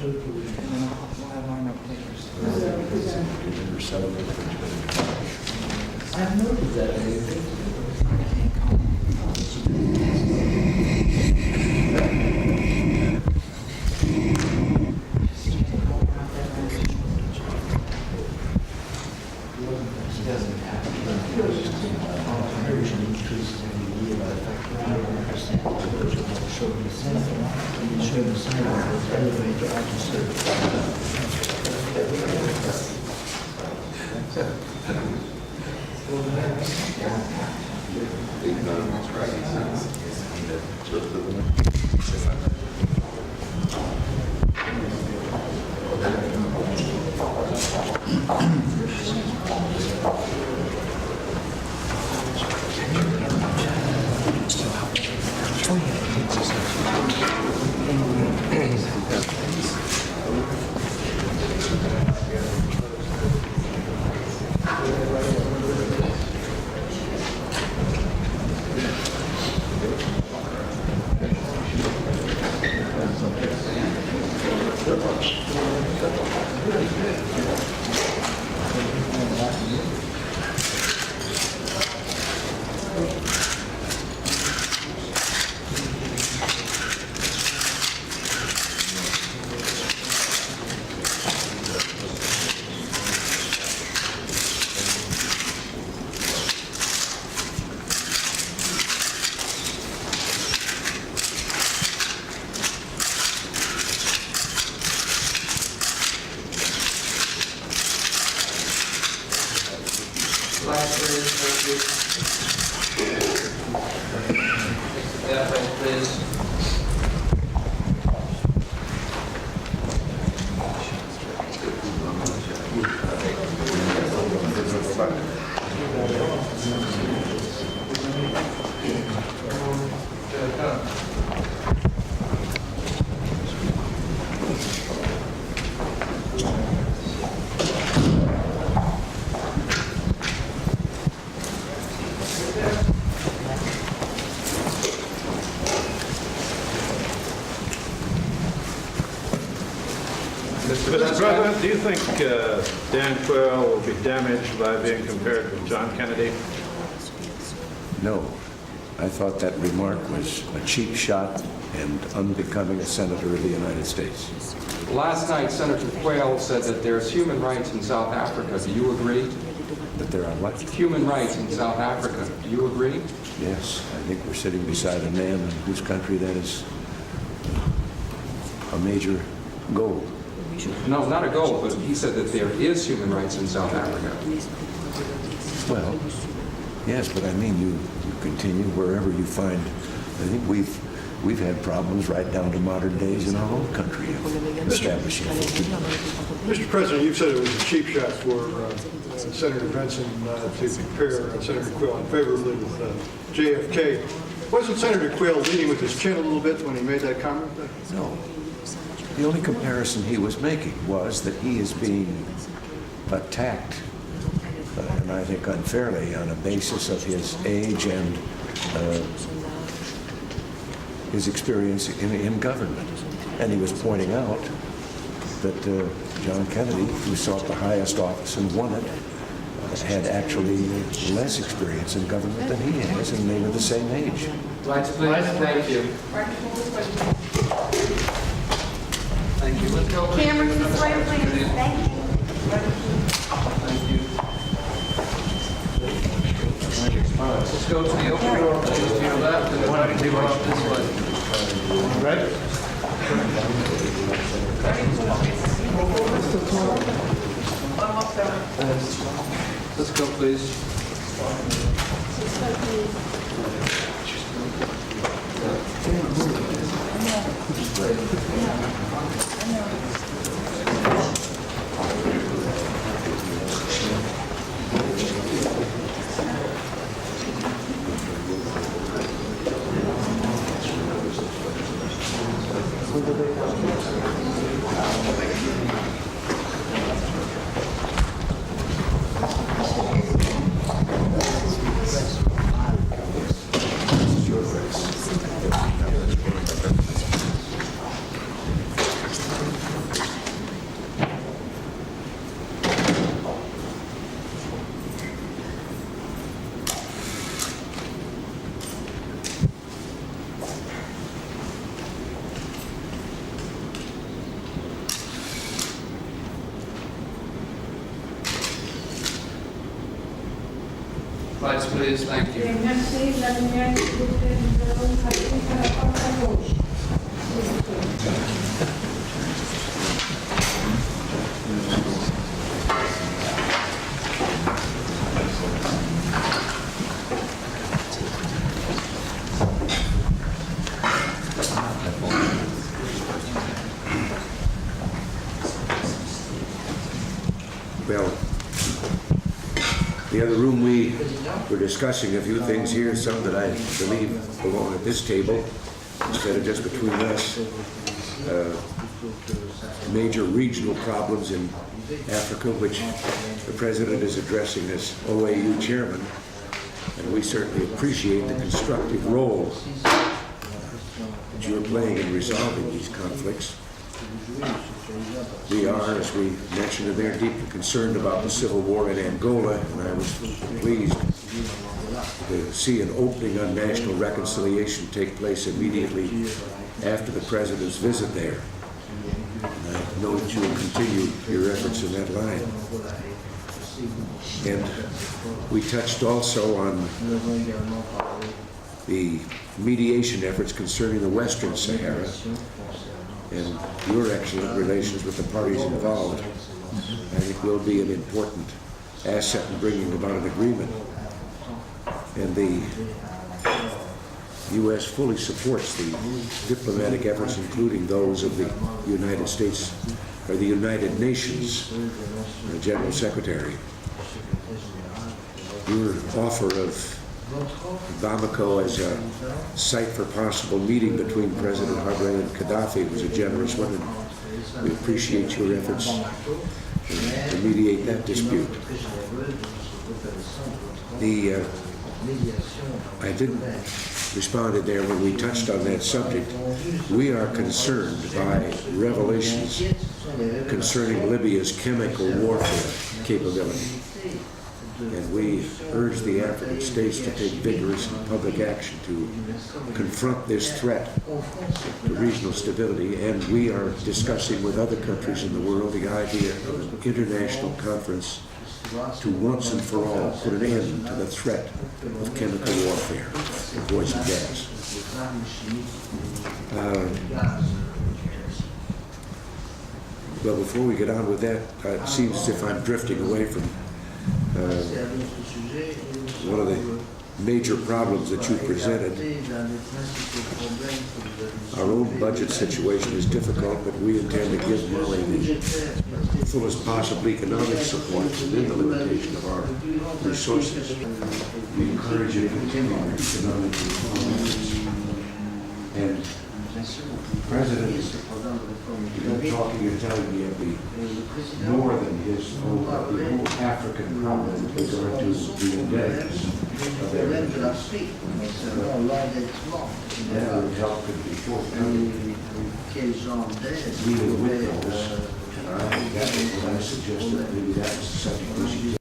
I have noticed that. Mr. President, do you think Dan Quayle will be damaged by being compared with John Kennedy? No. I thought that remark was a cheap shot and unbecoming a senator of the United States. Last night, Senator Quayle said that there's human rights in South Africa. Do you agree? That there are what? Human rights in South Africa. Do you agree? Yes, I think we're sitting beside a man in whose country that is a major goal. No, not a goal, but he said that there is human rights in South Africa. Well, yes, but I mean, you continue wherever you find. I think we've had problems right down to modern days in our own country of establishing. Mr. President, you've said it was a cheap shot for Senator Benson to compare Senator Quayle unfavorably with JFK. Wasn't Senator Quayle leading with his chin a little bit when he made that comment? No. The only comparison he was making was that he is being attacked, and I think unfairly, on a basis of his age and his experience in government. And he was pointing out that John Kennedy, who sought the highest office and won it, had actually less experience in government than he has, and they were the same age. Lights, please. Thank you. Thank you. Let's go. Cameras this way, please. Thank you. Thank you. All right, let's go to the open door, please, to your left, and one of you off this way. Right? Let's go, please. please, thank you. Merci. La lumière, s'il vous plaît, nous allons passer à la porte à gauche. Well, the other room, we were discussing a few things here, some that I believe belong at this table instead of just between us. Major regional problems in Africa, which the President is addressing as OAU chairman, and we certainly appreciate the constructive role that you're playing in resolving these conflicts. We are, as we mentioned, very deeply concerned about the civil war in Angola, and I was pleased to see an opening on national reconciliation take place immediately after the President's visit there. And I know that you will continue your efforts in that line. And we touched also on the mediation efforts concerning the Western Sahara and your excellent relations with the parties involved. I think will be an important asset in bringing about an agreement. And the U.S. fully supports the diplomatic efforts, including those of the United States, or the United Nations General Secretary. Your offer of Bamako as a site for possible meeting between President Traoré and Gaddafi was a generous one, and we appreciate your efforts to mediate that dispute. I didn't respond there when we touched on that subject. We are concerned by revelations concerning Libya's chemical warfare capability. And we urge the African states to take vigorous and public action to confront this threat to regional stability. And we are discussing with other countries in the world the idea of an international conference to once and for all put an end to the threat of chemical warfare and poison gas. Well, before we get on with that, it seems as if I'm drifting away from one of the major problems that you presented. Our own budget situation is difficult, but we intend to give Mali the fullest possible economic support within the limitation of our resources. We encourage you to continue your economic reform. And the President is talking and telling me of the more than his whole African problem with regard to the indebtedness of everything. That would help could be forthcoming. Dealing with those, that was what I suggested. Maybe that was the subject we should